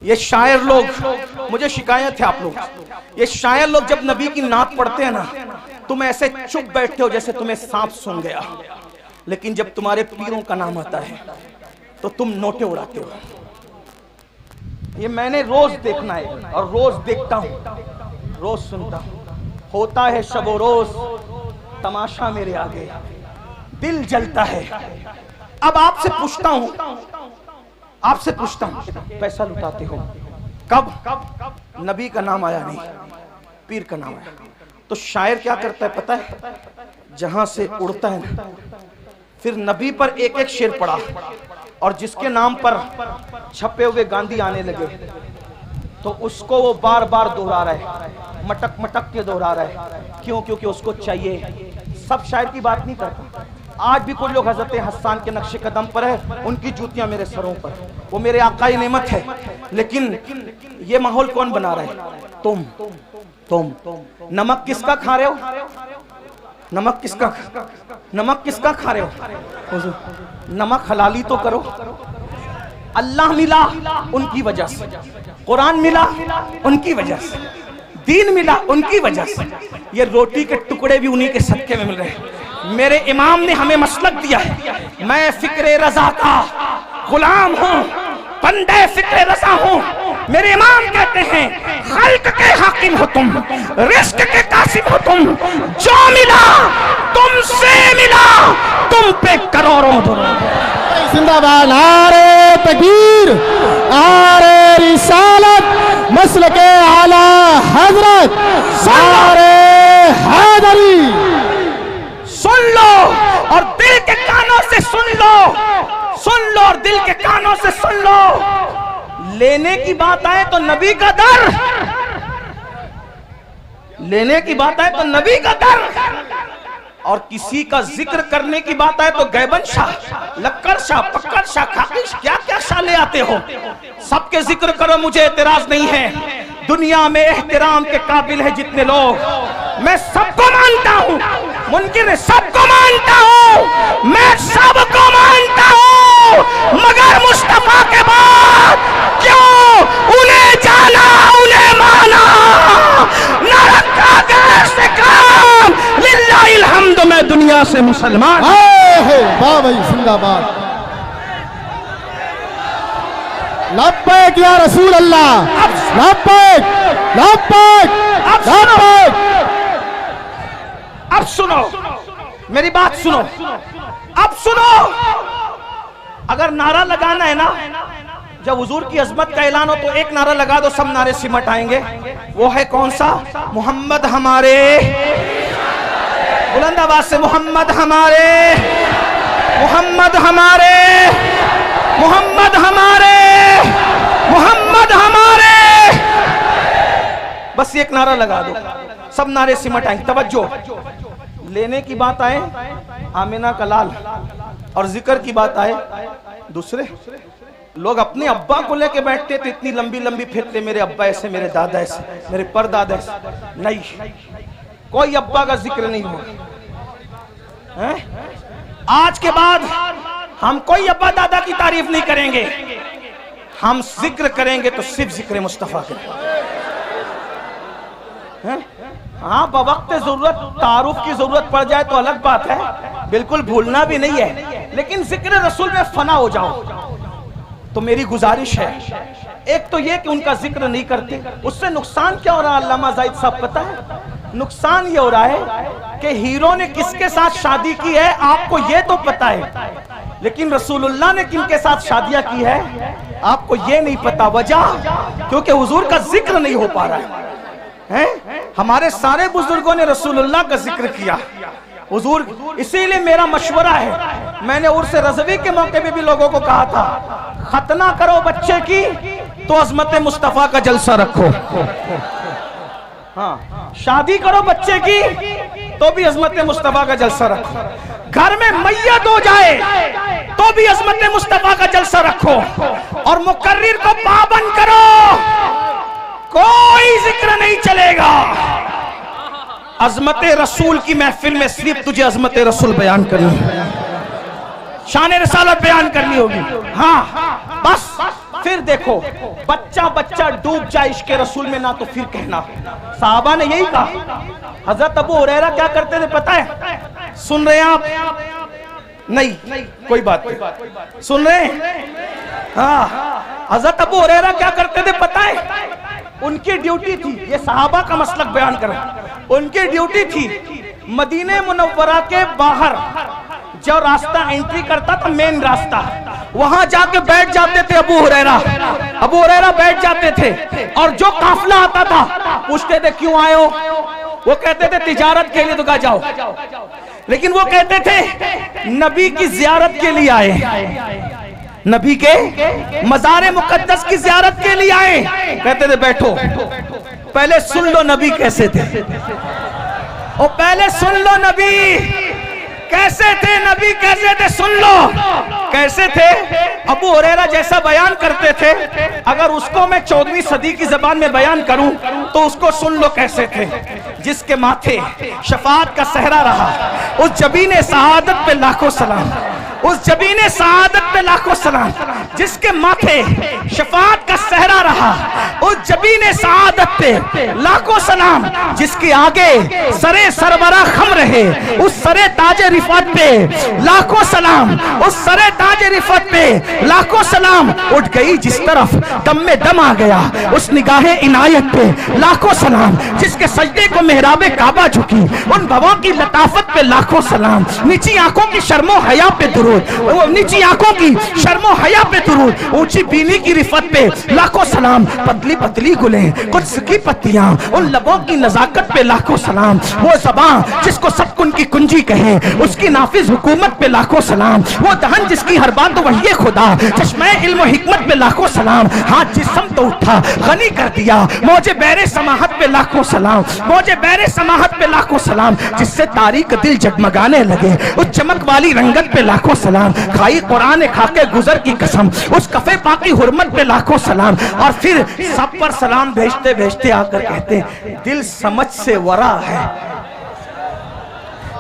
ये शायर लोग, मुझे शिकायत है आप लोग, ये शायर लोग जब नबी की नात पढ़ते हैं ना, तुम ऐसे चुप बैठते हो जैसे तुम्हें सांप सूंघ गया, लेकिन जब तुम्हारे पीरों का नाम आता है तो तुम नोटे उड़ाते हो। ये मैंने रोज देखना है और रोज देखता हूं, रोज सुनता हूं। होता है शबो रोज तमाशा मेरे आगे, दिल जलता है। अब आपसे पूछता हूं, पैसा लुटाते हो कब? नबी का नाम आया नहीं, पीर का नाम आया। तो शायर क्या करता है पता है? जहां से उड़ता है ना, फिर नबी पर एक एक शेर पढ़ा, और जिसके नाम पर छपे हुए गांधी आने लगे तो उसको वो बार बार दोहरा रहा है, मटक मटक के दोहरा रहा है। क्यों? क्योंकि उसको चाहिए। सब शायर की बात नहीं करता। आज भी कुछ लोग हज़रत हस्सान के नक्शे कदम पर है, उनकी जूतियां मेरे सरों पर, वो मेरे आकाई नेमत है। लेकिन ये माहौल कौन बना रहा है? तुम नमक किसका खा रहे हो? नमक किसका खा रहे हो? नमक हलाली तो करो। अल्लाह मिला उनकी वजह से, कुरान मिला उनकी वजह से, दीन मिला उनकी वजह से। ये रोटी के टुकड़े भी उन्हीं के सदके में मिल रहे हैं। मेरे इमाम ने हमें मसलक दिया है। मैं फिक्रे रजा का गुलाम हूँ, बंदे फिक्रे रजा हूँ। मेरे इमाम कहते हैं खल्क के हाकिम हो तुम, रिस्क के कासिम हो तुम। जो मिला तुमसे मिला, तुम पे करोड़ों जिंदाबाद। नारे तकबीर, नारे रिसालत, मसलके आला हजरत, नारे हैदरी। सुन लो और दिल के कानों से सुन लो, सुन लो और दिल के कानों से सुन लो। लेने की बात आए तो नबी का दर, लेने की बात आए तो नबी का दर, और किसी का जिक्र करने की बात आए तो गैबन शाह, लक्कर शाह, पक्कर शाह, खाकिश, क्या क्या शाह ले आते हो। सबके जिक्र करो, मुझे एतराज नहीं है। दुनिया में एहतराम के काबिल है जितने लोग, मैं सबको मानता हूं। मुनकिर सबको मानता हूं, मैं सबको मानता हूं, मगर मुस्तफा के बाद क्यों उन्हें जाना, उन्हें माना, न रखा गैर से काम। लिल्लाहिल हम्द, मैं दुनिया से मुसलमान। वाह भाई, जिंदाबाद। लब्बैक या रसूल अल्लाह, लब्बैक लब्बैक लब्बैक। अब सुनो मेरी बात, सुनो अब सुनो। अगर नारा लगाना है ना, जब हुजूर की अजमत का ऐलान हो तो एक नारा लगा दो, सब नारे सिमट आएंगे। वो है कौन सा? मोहम्मद हमारे, बुलंद आवाज से मोहम्मद हमारे, मोहम्मद हमारे, मोहम्मद हमारे, मोहम्मद हमारे। बस एक नारा लगा दो, सब नारे सिमट आएंगे। तवज्जो, लेने की बात आए आमिना का लाल, और जिक्र की बात आए दूसरे लोग। अपने अब्बा को लेके बैठते तो इतनी लंबी लंबी फिरते, मेरे अब्बा ऐसे, मेरे दादा ऐसे, मेरे परदादा ऐसे। नहीं, कोई अब्बा का जिक्र नहीं होगा। आज के बाद हम कोई अब्बा दादा की तारीफ नहीं करेंगे, हम जिक्र करेंगे तो सिर्फ जिक्र मुस्तफा करेंगे। हाँ, बवक्त जरूरत तारुफ की जरूरत पड़ जाए तो अलग बात है, बिल्कुल भूलना भी नहीं है, लेकिन जिक्र रसूल में फना हो जाओ। तो मेरी गुजारिश है, एक तो ये कि उनका जिक्र नहीं करते, उससे नुकसान क्या हो रहा है अल्लामा जाहिद साहब पता है? नुकसान ये हो रहा है कि हीरो ने किसके साथ शादी की है आपको ये तो पता है, लेकिन रसूलुल्लाह ने किनके साथ शादियां की है आपको ये नहीं पता। वजह क्योंकि हुजूर का जिक्र नहीं हो पा रहा है। हमारे सारे बुजुर्गों ने रसूलुल्लाह का जिक्र किया, हुजूर। इसीलिए मेरा मशवरा है, मैंने उर्स रज़वी के मौके पे भी लोगों को कहा था, खतना करो बच्चे की तो अजमत मुस्तफा का जलसा रखो। हाँ, शादी करो बच्चे की तो भी अजमत मुस्तफा का जलसा रखो। घर में मैयत हो जाए तो भी अजमत मुस्तफा का जलसा रखो, और मुकर्रिर को पाबंद करो, कोई जिक्र नहीं चलेगा। अजमत रसूल की महफिल में सिर्फ तुझे अजमत रसूल बयान करनी है, शान रिसालत बयान करनी होगी। हाँ, बस फिर देखो बच्चा बच्चा डूब जाए इश्क रसूल में ना तो फिर कहना। साहबा ने यही कहा। हजरत अबू हुरैरा क्या करते थे पता है? सुन रहे हैं आप? नहीं कोई बात नहीं, सुन रहे हैं? हाँ, हजरत अबू हुरैरा क्या करते थे पता है? उनकी ड्यूटी थी, ये सहाबा का मसलक बयान कर, उनकी ड्यूटी थी मदीने मुनव्वरा के बाहर जो रास्ता एंट्री करता था, मेन रास्ता, वहां जाके बैठ जाते थे अबू हुरैरा बैठ जाते थे। और जो काफिला आता था पूछते थे क्यों आए हो? वो कहते थे तिजारत के लिए। तो कहा जाओ, लेकिन वो कहते थे नबी की जियारत के लिए आए, नबी के मज़ार मुकद्दस की जियारत के लिए आए। कहते थे बैठो, पहले सुन लो नबी कैसे थे, और पहले सुन लो नबी कैसे थे, नबी कैसे थे, सुन लो कैसे थे। अबू हुरैरा जैसा बयान करते थे, अगर उसको मैं 14वीं सदी की जबान में बयान करूं तो उसको सुन लो कैसे थे। जिसके माथे शफाअत का सहरा रहा, उस जबीने सआदत पे लाखों सलाम, उस जबीने सआदत पे लाखों सलाम। जिसके माथे शफाअत का सहरा रहा, उस जबीने सआदत पे लाखों सलाम। जिसके आगे सरे सरबरा खम रहे, उस सरे ताजे रिफत पे लाखों सलाम, उस सरे ताजे रिफत पे लाखों सलाम। उठ गई जिस तरफ दम में दम आ गया, उस निगाहे इनायत पे लाखों सलाम। जिसके सजदे को मेहराबे काबा झुकी, उन भवों की लताफत पे लाखों सलाम। नीची आंखों की शर्मो हया पे दुरूद, नीची आंखों की शर्मो हया पे दुरूद। ऊंची बीनी की रिफत पे लाखों सलाम। पतली पतली गुलें कुछ की पत्तियां, उन लबों की नजाकत पे लाखों सलाम। वो ज़बान जिसको सब कुन की कुंजी कहे, उसकी नाफिज हुकूमत पे लाखों सलाम। वो दहन जिसकी हर बात तो वही खुदा, चश्मे इल्म हिकमत पे लाखों सलाम। हाथ जिस्म तो उठा गनी कर दिया, मौजे बैरे समाहत पे लाखों सलाम, मौजे बैरे समाहत पे लाखों सलाम। जिससे तारीख दिल जगमगाने लगे, उस चमक वाली रंगत पे लाखों सलाम। खाई कुरान खाके गुजर की कसम, उस कफे पाकी हुर्मत पे लाखों सलाम। और फिर सब पर सलाम भेजते भेजते आकर कहते दिल समझ से वरा है,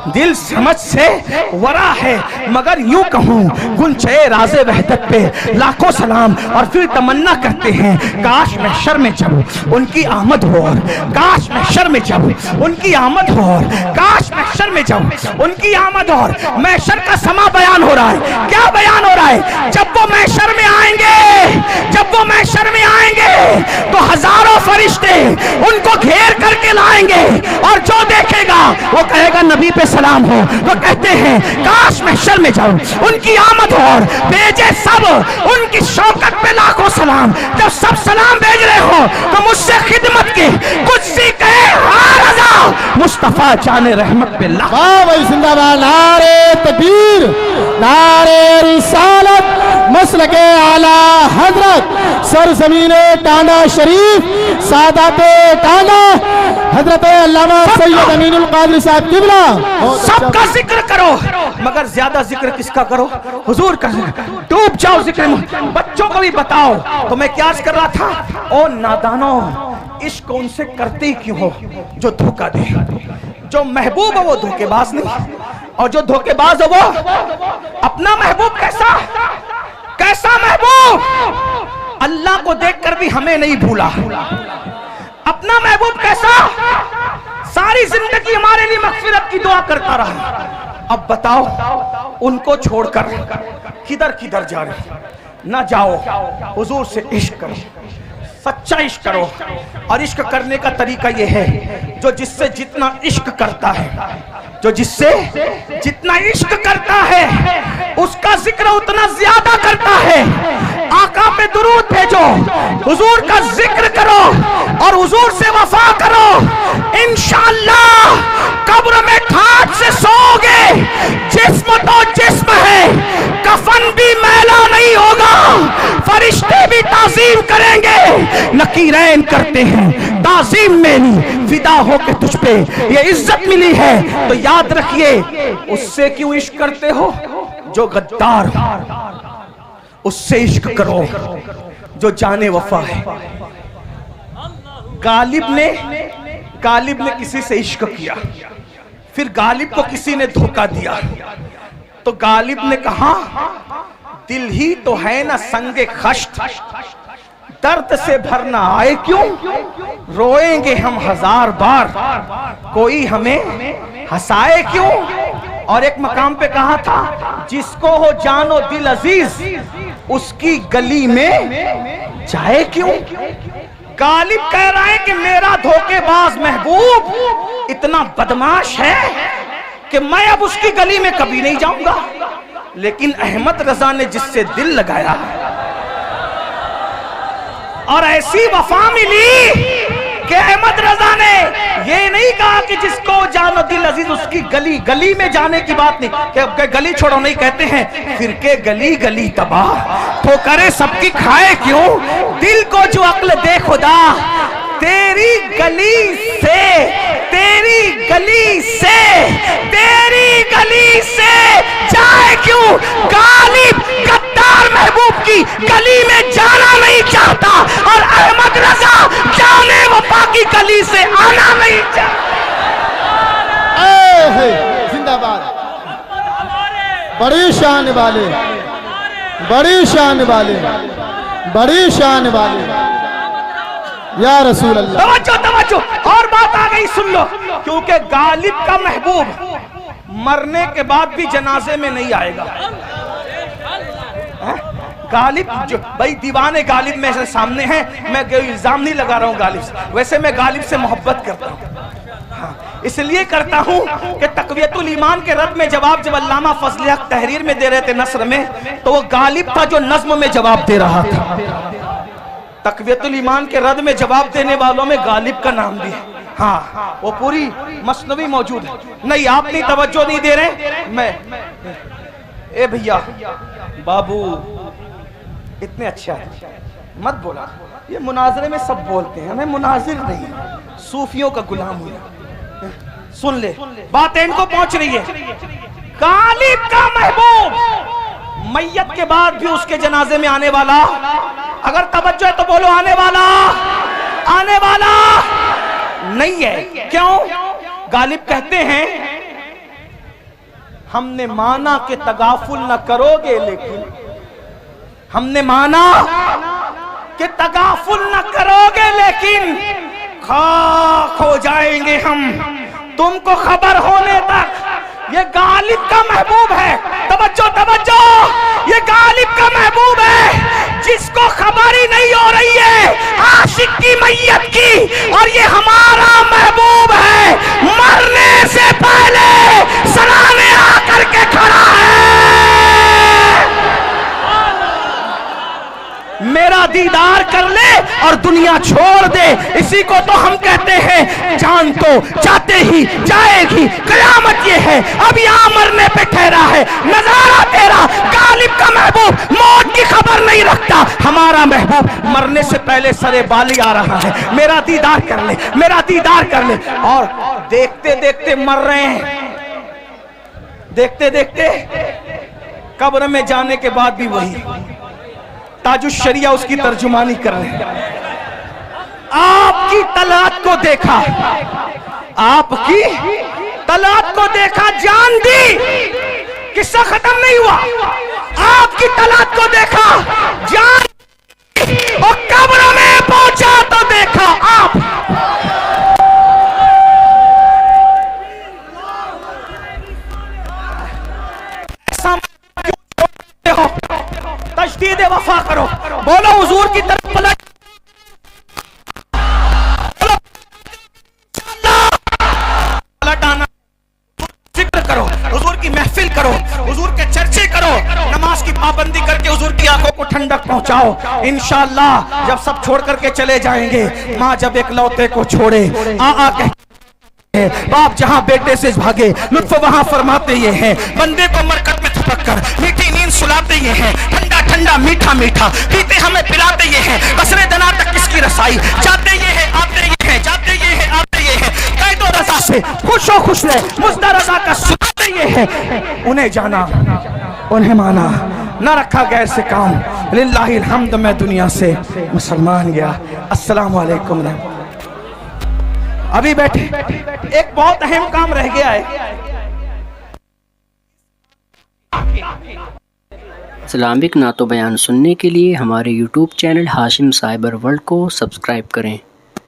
दिल समझ से वरा है, मगर यूं कहूं गुंचे राज़े वहदत पे लाखों सलाम। और फिर तमन्ना करते हैं काश महशर में जब उनकी आमद हो, और काश महशर में जब उनकी आमद हो, और काश महशर में जब उनकी आमद हो। और महशर का समा बयान हो रहा है, क्या बयान हो रहा है? जब वो महशर में आएंगे, जब वो महशर में आएंगे तो हजारों फरिश्ते उनको घेर करके लाएंगे, और जो देखेगा वो कहेगा नबी पे सलाम हो। तो कहते हैं काश महशर में जाऊं उनकी आमद हो, और भेजे सब उनकी शौकत पे लाखों सलाम। जब सब सलाम भेज रहे हो तो मुझसे खिदमत की कुछ सी कहे हाँ रज़ा मुस्तफा जाने रहमत पे लाख। वाह भाई जिंदाबाद। नारे तकबीर, नारे रिसालत, मसलके आला हजरत सरजमीने टांडा शरीफ, सादाते टांडा हजरत अल्लामा सैयद अमीनुल कादरी साहब किबला। सबका जिक्र करो, मगर ज्यादा जिक्र किसका करो? हुजूर का। डूब जाओ जिक्र में, बच्चों को भी बताओ। तो मैं क्या कर रहा था? ओ नादानो, इश्क उनसे करते ही क्यों हो जो धोखा दे। जो महबूब है वो धोखेबाज नहीं, और जो धोखेबाज है वो अपना महबूब कैसा कैसा महबूब, अल्लाह को देखकर भी हमें नहीं भूला। अपना महबूब कैसा, सारी जिंदगी हमारे लिए मगफिरत की दुआ करता रहा। अब बताओ उनको छोड़कर किधर किधर जा रहे? ना जाओ, हुजूर से इश्क करो, सच्चा इश्क करो। और इश्क करने का तरीका यह है, जो जिससे जितना इश्क करता है, जो जिससे जितना इश्क करता है उसका जिक्र उतना ज्यादा करता है। आका पे दुरूद भेजो, हुजूर का जिक्र करो, और हुजूर से वफा करो। इंशाअल्लाह कब्र में ठाठ से सोओगे। जिस्म तो जिस्म है, कफन भी मैला नहीं होगा, फरिश्ते भी ताज़ीम करेंगे। नकीरैन करते हैं ताज़ीम मेरी, फिदा हो के तुझ पे ये इज्जत मिली है। तो याद रखिए, उससे क्यों इश्क करते हो? जो गद्दार, उससे इश्क करो जो जाने वफा है। गालिब ने किसी से इश्क किया, फिर गालिब को किसी ने धोखा दिया, तो गालिब ने कहा दिल ही तो है ना संगे खश्त, दर्द से भरना आए क्यों, रोएंगे हम हजार बार, कोई हमें हंसाए क्यों। और एक मकाम पे कहा था, जिसको हो जानो दिल अजीज, उसकी गली में जाए क्यों। गालिब कह रहा है कि मेरा धोखेबाज महबूब इतना बदमाश है कि मैं अब उसकी गली में कभी नहीं जाऊंगा। लेकिन अहमद रजा ने जिससे दिल लगाया और ऐसी वफा मिली कि अहमद रजा ने ये नहीं कहा कि जिसको जानो दिल अजीज उसकी गली, गली में जाने की बात नहीं कि गली छोड़ो, नहीं कहते हैं फिर के गली गली तबाह तो करे सबकी खाए क्यों। दिल को जो अक्ल दे खुदा, तेरी गली से, तेरी गली से, तेरी गली से जाए क्यों। गालिब गद्दार महबूब की गली में जाना नहीं चाहता और अहमद रजा जाने वफा की गली से आना नहीं चाहता। जिंदाबाद। बड़ी शान वाले, बड़ी शान वाले, बड़ी शान वाले, या रसूल अल्लाह। तवज्जो तवज्जो, और बात आ गई सुन लो, क्योंकि गालिब का महबूब मरने के बाद भी जनाजे में नहीं आएगा। गालिब जो भाई दीवाने गालिब मेरे सामने हैं, मैं इल्जाम नहीं लगा रहा हूँ गालिब से, वैसे मैं गालिब से मोहब्बत करता हूँ। हाँ, इसलिए करता हूँ कि तक़वियतुल ईमान के रद में जवाब जब अल्लामा फजल हक तहरीर में दे रहे थे नस्र में, तो वो गालिब था जो नज्म में जवाब दे रहा था। तक़वियतुल ईमान के रद में जवाब देने वालों में गालिब का नाम भी है। हाँ, वो पूरी मसनवी मौजूद है। नहीं, आप नहीं तवज्जो नहीं दे रहे। मैं ए भैया बाबू इतने अच्छा है, मत बोला। ये मुनाजरे में सब बोलते हैं, मैं मुनाजिर नहीं, सूफियों का गुलाम हूं। सुन ले, बात इनको पहुंच रही है। गालिब का महबूब मैयत के बाद भी उसके जनाजे में आने वाला, अगर तवज्जो है तो बोलो आने वाला, आने वाला नहीं है। क्यों? गालिब कहते हैं हमने माना कि तगाफुल न करोगे, लेकिन हमने माना कि तगाफुल न करोगे, लेकिन खाक हो जाएंगे हम तुमको खबर होने तक। ये गालिब का महबूब है। तवज्जो तवज्जो, ये गालिब का महबूब है जिसको खबर ही नहीं हो रही है आशिक की मैयत की, और ये हमारा महबूब है, मरने से पहले सराहने आकर के खड़ा है। मेरा दीदार कर ले और दुनिया छोड़ दे, इसी को तो हम कहते हैं जान तो जाते ही जाएगी। कयामत ये है, अब यहाँ मरने पे ठहरा है नजारा तेरा। गालिब का महबूब मौत की खबर नहीं रखता, हमारा महबूब मरने से पहले सरे बाली आ रहा है। मेरा दीदार कर ले, मेरा दीदार कर ले। और देखते देखते मर रहे हैं, देखते देखते कब्र में जाने के बाद भी वही ताजुश शरिया उसकी तर्जुमानी कर रहे हैं। आपकी तलात को देखा, आपकी तलात को देखा, जान दी, किस्सा खत्म नहीं हुआ। आपकी तलात को देखा, जान दी, और कब्र में पहुंचा तो देखा आप। हो तजदीद वफा करो, बोलो हुजूर की तरफ पलट, पलट आना, जिक्र करो, हुजूर की महफिल करो, हुजूर के चर्चे करो, नमाज की पाबंदी करके हुजूर की आंखों को ठंडक पहुंचाओ। इंशाअल्लाह जब सब छोड़ करके चले जाएंगे, माँ जब एक लौते को छोड़े आ कह बाप जहां बेटे से भागे, लुत्फ वहां फरमाते ये हैं, बंदे को मरकत में थपक कर मीठी नींद सुलाते ये हैं, ठंडा ठंडा मीठा मीठा पीते हमें पिलाते ये हैं, बसरे दना तक किसकी रसाई, जाते ये हैं आते ये हैं, जाते ये हैं आते ये हैं, कैदो रजा से खुशो खुश रहे, मुज्दा रजा का सुनाते ये हैं। उन्हें जाना उन्हें माना, न रखा गैर से काम, लिल्लाहिल हम्द। मैं दुनिया से मुसलमान गया। अस्सलाम वालेकुम। अभी बैठे, एक बहुत अहम काम रह गया है। इस्लामिक नातो बयान सुनने के लिए हमारे YouTube channel Hashim cyber world को सब्सक्राइब करें।